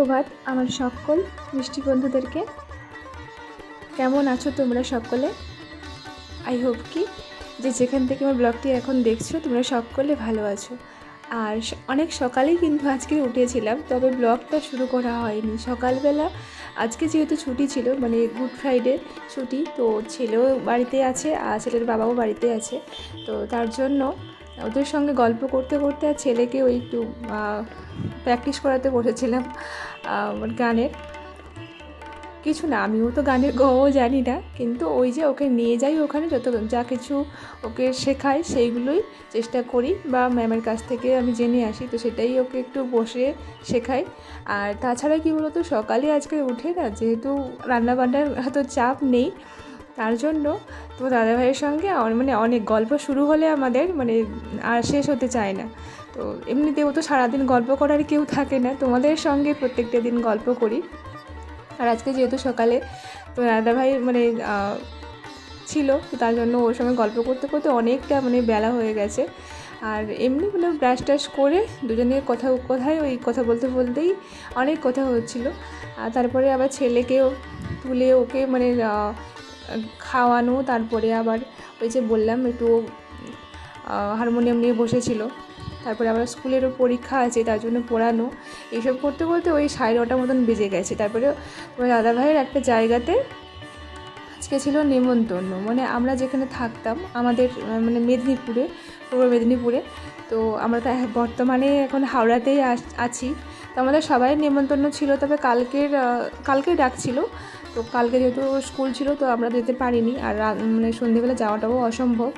সুপ্রভাত আমার সকল মিষ্টি বন্ধুদেরকে। কেমন আছো তোমরা সকলে? আই হোপ কি যে যেখান থেকে আমার ব্লগটি এখন দেখছো তোমরা সকলে ভালো আছো। আর অনেক সকালেই কিন্তু আজকে উঠেছিলাম, তবে ব্লগটা শুরু করা হয়নি। সকালবেলা আজকে যেহেতু ছুটি ছিল, মানে গুড ফ্রাইডে ছুটি, তো ছেলেও বাড়িতে আছে আর ছেলের বাবাও বাড়িতে আছে, তো তার জন্য ওদের সঙ্গে গল্প করতে করতে আর ছেলেকে ওই একটু প্র্যাকটিস করাতে বসেছিলাম গানের। কিছু না, আমিও তো গানের গও জানি না, কিন্তু ওই যে ওকে নিয়ে যাই ওখানে, যা কিছু ওকে শেখাই সেইগুলোই চেষ্টা করি, বা ম্যামের কাছ থেকে আমি জেনে আসি, তো সেটাই ওকে একটু বসে শেখাই। আর তাছাড়া কী বলতো, সকালে আজকে উঠে না, যেহেতু রান্নাবান্নার এত চাপ নেই, তার জন্য তো দাদাভাইয়ের সঙ্গে মানে অনেক গল্প শুরু হলে আমাদের মানে আর শেষ হতে চায় না। তো এমনিতেও তো সারাদিন গল্প করার কেউ থাকে না, তোমাদের সঙ্গে প্রত্যেকটা দিন গল্প করি। আর আজকে যেহেতু সকালে তো দাদাভাই মানে ছিল, তো তার জন্য ওর সঙ্গে গল্প করতে করতে অনেকটা মানে বেলা হয়ে গেছে। আর এমনি মানে ব্রাশ টাশ করে দুজনের কোথায় ওই কথা বলতে বলতেই অনেক কথা হচ্ছিল। আর তারপরে আবার ছেলেকেও তুলে ওকে মানে খাওয়ানো, তারপরে আবার ওই যে বললাম একটু হারমোনিয়াম নিয়ে বসেছিল, তারপরে আবার স্কুলেরও পরীক্ষা আছে তার জন্য পড়ানো, এইসব করতে করতে ওই 9:30 মতন বেজে গেছে। তারপরে ওই দাদাভাইয়ের একটা জায়গাতে আজকে ছিল নেমন্তন্ন, মানে আমরা যেখানে থাকতাম আমাদের মানে মেদিনীপুরে, পূর্ব মেদিনীপুরে, তো আমরা তো বর্তমানে এখন হাওড়াতেই আছি। তো আমাদের সবাই নেমন্তন্ন ছিল, তবে কালকে ডাকছিল, তো কালকে যেহেতু স্কুল ছিল তো আমরা যেতে পারিনি, আর মানে সন্ধ্যেবেলা যাওয়াটাও অসম্ভব।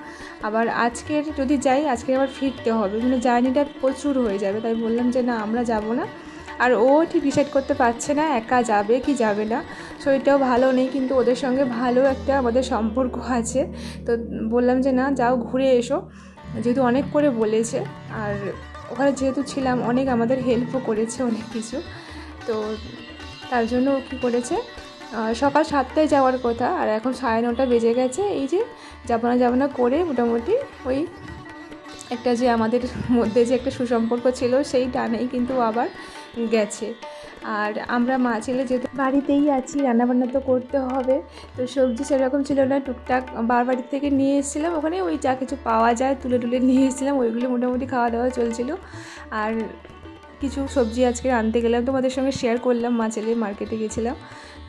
আবার আজকের যদি যাই, আজকে আবার ফিরতে হবে, মানে জার্নিটা প্রচুর হয়ে যাবে, তাই বললাম যে না, আমরা যাব না। আর ও ঠিক ডিসাইড করতে পারছে না একা যাবে কি যাবে না, শরীরটাও ভালো নেই, কিন্তু ওদের সঙ্গে ভালো একটা আমাদের সম্পর্ক আছে, তো বললাম যে না, যাও ঘুরে এসো, যেহেতু অনেক করে বলেছে। আর ওখানে যেহেতু ছিলাম অনেক আমাদের হেল্পও করেছে অনেক কিছু, তো তার জন্য ও কী করেছে, সকাল 7টায় যাওয়ার কথা, আর এখন 9:30 বেজে গেছে। এই যে যাবো না করে মোটামুটি ওই একটা যে আমাদের মধ্যে যে একটা সুসম্পর্ক ছিল সেই টানেই কিন্তু আবার গেছে। আর আমরা মা ছেলে যেহেতু বাড়িতেই আছি, রান্নাবান্না তো করতে হবে, তো সবজি সেরকম ছিল না, টুকটাক বাড়ির থেকে নিয়ে এসেছিলাম, ওখানে ওই যা কিছু পাওয়া যায় তুলে নিয়ে এসেছিলাম, ওইগুলো মোটামুটি খাওয়া দাওয়া চলছিল। আর কিছু সবজি আজকে আনতে গেলাম, তোমাদের সঙ্গে শেয়ার করলাম, মা ছেলে মার্কেটে গেছিলাম।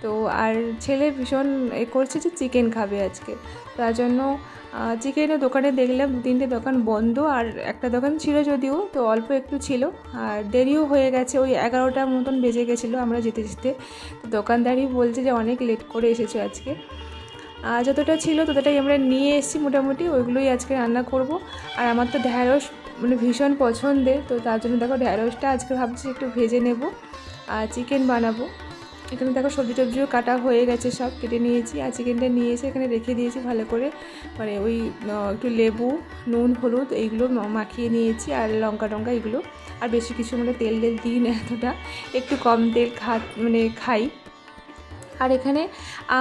তো আর ছেলে ভীষণ করছে যে চিকেন খাবে আজকে, তার জন্য চিকেনের দোকানে দেখলাম 2-3টে দোকান বন্ধ, আর একটা দোকান ছিল যদিও, তো অল্প একটু ছিল, আর দেরিও হয়ে গেছে, ওই 11টার মতন বেজে গেছিলো আমরা যেতে যেতে। তো দোকানদারই বলছে যে অনেক লেট করে এসেছো আজকে। যতটা ছিল ততটাই আমরা নিয়ে এসেছি মোটামুটি, ওইগুলোই আজকে রান্না করব। আর আমার তো ঢ্যাঁড়স মানে ভীষণ পছন্দের, তো তার জন্য দেখো ঢ্যাঁড়সটা আজকে ভাবছি একটু ভেজে নেব আর চিকেন বানাবো। এখানে দেখো সবজিও কাটা হয়ে গেছে, সব কেটে নিয়েছি, আর চিকেনটা নিয়ে এসে এখানে রেখে দিয়েছি ভালো করে, মানে ওই একটু লেবু, নুন, হলুদ এইগুলো মাখিয়ে নিয়েছি, আর লঙ্কা টঙ্কা এগুলো, আর বেশি কিছু মানে তেল দিই না এতটা, একটু কম তেল খাই। আর এখানে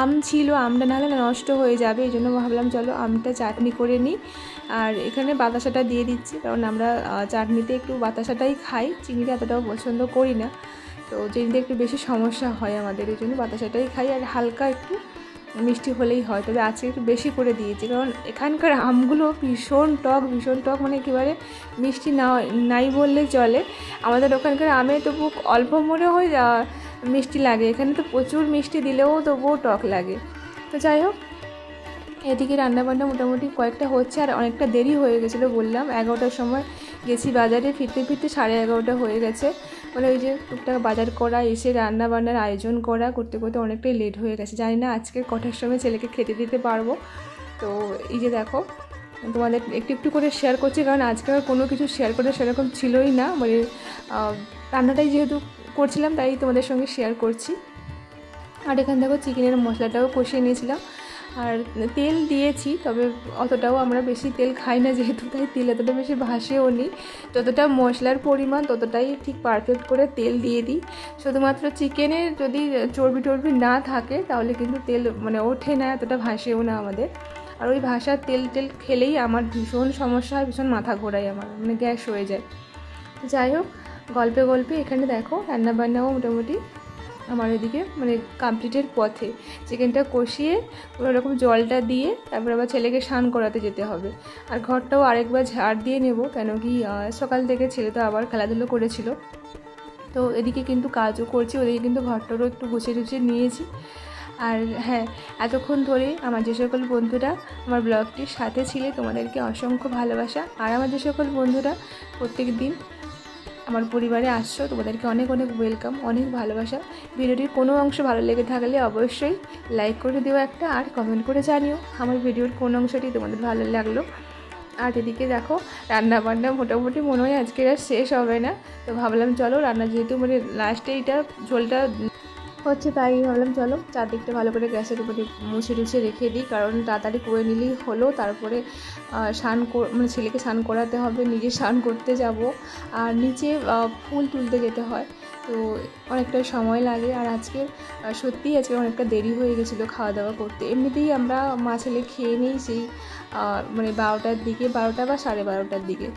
আম ছিল, আমটা নাহলে নষ্ট হয়ে যাবে, এই জন্য ভাবলাম চলো আমটা চাটনি করে নিই। আর এখানে বাতাসাটা দিয়ে দিচ্ছি, কারণ আমরা চাটনিতে একটু বাতাসাটাই খাই, চিংড়ি এতটাও পছন্দ করি না, তো চিনিতে একটু বেশি সমস্যা হয় আমাদের, এই জন্য বাতাসাটাই খাই, আর হালকা একটু মিষ্টি হলেই হয়। তবে আজকে একটু বেশি করে দিয়েছি, কারণ এখানকার আমগুলো ভীষণ টক, মানে একেবারে মিষ্টি নাই বললে চলে। আমাদের ওখানকার আমে তবু অল্প মনে হয় মিষ্টি লাগে, এখানে তো প্রচুর মিষ্টি দিলেও তবুও টক লাগে। তো যাই হোক, এদিকে রান্নাবান্না মোটামুটি কয়েকটা হচ্ছে, আর অনেকটা দেরি হয়ে গেছিলো, বললাম 11টার সময় গেছি বাজারে, ফিরতে 11:30 হয়ে গেছে, মানে ওই যে টুকটাক বাজার করা, এসে রান্নাবান্নার আয়োজন করতে অনেকটাই লেট হয়ে গেছে। জানি না আজকে কটার সময় ছেলেকে খেতে দিতে পারবো। তো এই যে দেখো, তোমাদের একটু করে শেয়ার করছি, কারণ আজকে আর কোনো কিছু শেয়ার করে সেরকম ছিলই না, মানে রান্নাটাই যেহেতু করছিলাম তাই তোমাদের সঙ্গে শেয়ার করছি। আর এখানে দেখো চিকেনের মশলাটাও কষিয়ে নিয়েছিলাম, আর তেল দিয়েছি, তবে অতটাও আমরা বেশি তেল খাই না যেহেতু, তাই তেল এতটা বেশি ভাসেও নি, যতটা মশলার পরিমাণ ততটাই ঠিক পারফেক্ট করে তেল দিয়ে দিই। শুধুমাত্র চিকেনে যদি চর্বি না থাকে তাহলে কিন্তু তেল মানে ওঠে না, এতটা ভাসেও না আমাদের। আর ওই ভাসার তেল খেলেই আমার ভীষণ সমস্যা হয়, ভীষণ মাথা ঘোরায়, আমার মানে গ্যাস হয়ে যায়। যাই হোক, গল্পে গল্পে এখানে দেখো রান্নাবান্নাও মোটামুটি আমার এদিকে মানে কমপ্লিটের পথে। চিকেনটা কষিয়ে কোনো রকম জলটা দিয়ে তারপর আবার ছেলেকে স্নান করাতে যেতে হবে। আর ঘরটাও আরেকবার ঝাড় দিয়ে নেব, কেন কি সকাল থেকে ছেলে তো আবার খেলাধুলো করেছিল। তো এদিকে কিন্তু কাজও করছি, ওদিকে কিন্তু ঘরটারও একটু গুছিয়ে টুছিয়ে নিয়েছি। আর হ্যাঁ, এতক্ষণ ধরে আমার যে সকল বন্ধুরা আমার ব্লগটির সাথে ছিলে তোমাদেরকে অসংখ্য ভালোবাসা। আর আমার যে সকল বন্ধুরা প্রত্যেক দিন আমার পরিবারে আসছো তোমাদেরকে অনেক অনেক ওয়েলকাম, অনেক ভালোবাসা। ভিডিওটির কোনো অংশ ভালো লেগে থাকলে অবশ্যই লাইক করে দিও একটা, আর কমেন্ট করে জানিও আমার ভিডিওর কোন অংশটি তোমাদের ভালো লাগলো। আর এদিকে দেখো রান্না বান্না মোটামুটি মনে হয় আজকে আর শেষ হবে না। তো ভাবলাম চলো রান্না, যেহেতু মানে লাস্টে এইটা ঝোলটা হচ্ছে তাই ভাবলাম চলো চারদিকটা ভালো করে গ্যাসের উপরে মুছে টুছে রেখে দিই, কারণ তাড়াতাড়ি করে নিলেই হলো। তারপরে স্নান মানে ছেলেকে স্নান করাতে হবে, নিজে স্নান করতে যাব, আর নিচে ফুল তুলতে যেতে হয়, তো অনেকটা সময় লাগে। আর আজকে সত্যিই আজকে অনেকটা দেরি হয়ে গেছিলো খাওয়া দাওয়া করতে। এমনিতেই আমরা মা ছেলে খেয়ে নিই সেই মানে 12টার দিকে, 12টা বা 12:30টার দিকে,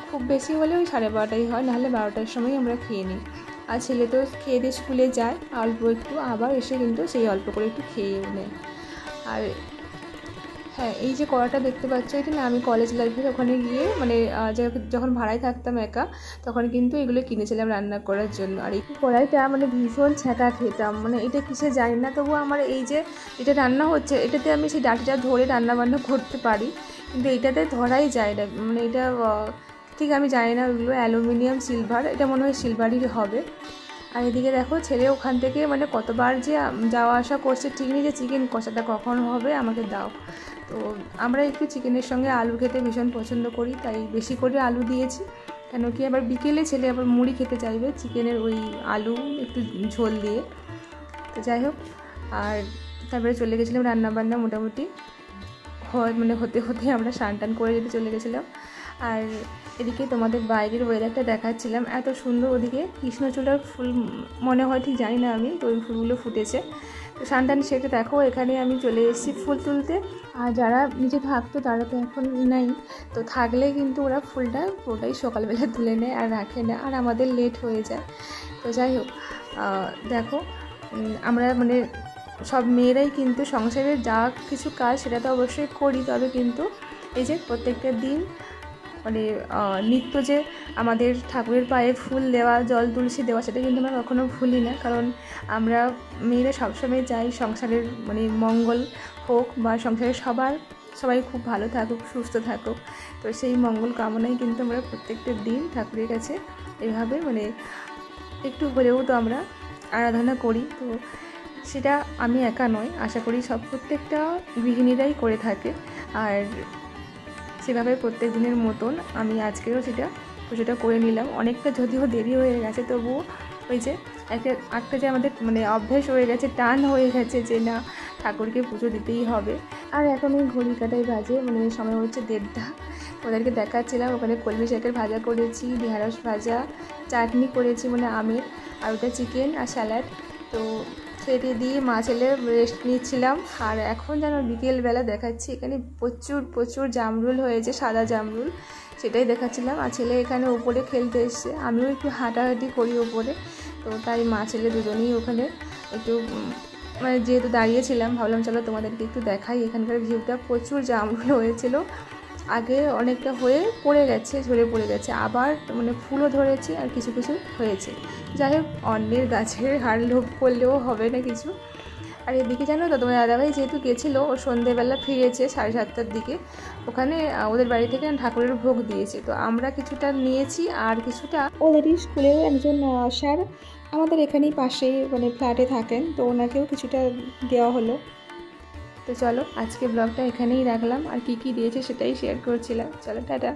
খুব বেশি হলে ওই 12:30টাই হয়, নাহলে 12টার সময় আমরা খেয়ে নিই। আর ছেলে তো খেয়ে দিয়ে স্কুলে যায় অল্প একটু, আবার এসে কিন্তু সেই অল্প করে একটু খেয়েও নেয়। আর হ্যাঁ, এই যে কড়াটা দেখতে পাচ্ছ, এটা না আমি কলেজ লাইফে ওখানে গিয়ে মানে যখন ভাড়ায় থাকতাম একা, তখন কিন্তু এগুলো কিনেছিলাম রান্না করার জন্য। আর এই কড়াইটা মানে ভীষণ ছ্যাঁকা খেতাম, মানে এটা কিসে জানি না, তবু আমার এই যে এটা রান্না হচ্ছে এটাতে আমি সেই ডাটিটা ধরে রান্না বান্না করতে পারি, কিন্তু এটাতে ধরাই যায় না, মানে এটা ঠিক আমি জানি না ওগুলো অ্যালুমিনিয়াম সিলভার, এটা মনে হয় সিলভারই হবে। আর এদিকে দেখো ছেলে ওখান থেকে মানে কতবার যে যাওয়া আসা করছে, ঠিক নেই যে চিকেন কষাটা কখন হবে আমাকে দাও। তো আমরা একটু চিকেনের সঙ্গে আলু খেতে ভীষণ পছন্দ করি, তাই বেশি করে আলু দিয়েছি, কেন কি আবার বিকেলে ছেলে আবার মুড়ি খেতে চাইবে চিকেনের ওই আলু একটু ঝোল দিয়ে। তো যাই হোক, আর তারপরে চলে গেছিলাম রান্নাবান্না মোটামুটি মানে হতে হতে আমরা স্নান টান করে যেতে চলে গেছিলাম। আর এদিকে তোমাদের বাইরের ওয়েদারটা দেখাচ্ছিলাম, এত সুন্দর। ওদিকে কৃষ্ণচূড়ার ফুল মনে হয়, ঠিক জানি না আমি, তো ওই ফুলগুলো ফুটেছে। তো স্নান সেটা দেখো এখানে আমি চলে এসেছি ফুল তুলতে। আর যারা নিচে থাকতো তারা তো এখন নেই, তো থাকলে কিন্তু ওরা ফুলটা পুরোটাই সকালবেলা তুলে নেয় আর রাখে না, আর আমাদের লেট হয়ে যায়। তো যাই হোক, দেখো আমরা মানে সব মেয়েরাই কিন্তু সংসারের যা কিছু কাজ সেটা তো অবশ্যই করি, তবে কিন্তু এই যে প্রত্যেকটা দিন মানে নিত্য যে আমাদের ঠাকুরের পায়ে ফুল দেওয়া, জল তুলসী দেওয়া, সেটা কিন্তু আমরা কখনো ভুলি না, কারণ আমরা মেয়েরা সবসময় চাই সংসারের মানে মঙ্গল হোক, বা সংসারের সবাই খুব ভালো থাকুক, সুস্থ থাকুক। তো সেই মঙ্গল কামনায় কিন্তু আমরা প্রত্যেকটা দিন ঠাকুরের কাছে এভাবে মানে একটু হলেও তো আমরা আরাধনা করি। তো সেটা আমি একা নয়, আশা করি প্রত্যেকটা গৃহিণীরাই করে থাকে। আর সেভাবে প্রত্যেক দিনের মতন আমি আজকেও সেটা পুজোটা করে নিলাম। অনেকটা যদিও দেরি হয়ে গেছে, তবুও ওই যে একটা যে আমাদের মানে অভ্যেস হয়ে গেছে, টান হয়ে গেছে যে না ঠাকুরকে পুজো দিতেই হবে। আর এখন এই ঘড়ি কাটাই বাজে মানে সময় হচ্ছে 1:30। ওদেরকে দেখাচ্ছিলাম, ওখানে কলমি শাকের ভাজা করেছি, ঢেঁড়স ভাজা, চাটনি করেছি মানে আমের, আর ওটা চিকেন আর স্যালাড। তো খেতে দিয়ে মা ছেলে রেস্ট নিচ্ছিলাম। আর এখন যেন বিকেলবেলা দেখাচ্ছি এখানে প্রচুর প্রচুর জামরুল হয়েছে, সাদা জামরুল, সেটাই দেখাচ্ছিলাম। আর ছেলে এখানে উপরে খেলতে এসছে, আমিও একটু হাঁটাহাঁটি করি উপরে, তো তাই মা ছেলে দুজনেই ওখানে একটু মানে যেহেতু দাঁড়িয়েছিলাম ভাবলাম চলো তোমাদেরকে একটু দেখাই এখানকার ভিউটা। প্রচুর জামরুল হয়েছিল, আগে অনেকটা হয়ে পড়ে গেছে, ঝরে পড়ে গেছে, আবার মানে ফুলও ধরেছে আর কিছু কিছু হয়েছে। যাই হোক, অন্যের গাছের হাড় লোভ করলেও হবে না কিছু। আর এদিকে জানো তো তোমার দাদাভাই যেহেতু গেছিলো, ও সন্ধেবেলা ফিরেছে 7:30টার দিকে, ওখানে ওদের বাড়ি থেকে ঠাকুরের ভোগ দিয়েছে, তো আমরা কিছুটা নিয়েছি আর কিছুটা ওদেরই স্কুলের একজন স্যার আমাদের এখানেই পাশেই মানে ফ্ল্যাটে থাকেন, তো ওনাকেও কিছুটা দেওয়া হলো। তো চলো আজকে ব্লগটা এখানেই রাখলাম, আর কি কি দিয়েছে সেটাই শেয়ার করছিলাম। চলো টাটা।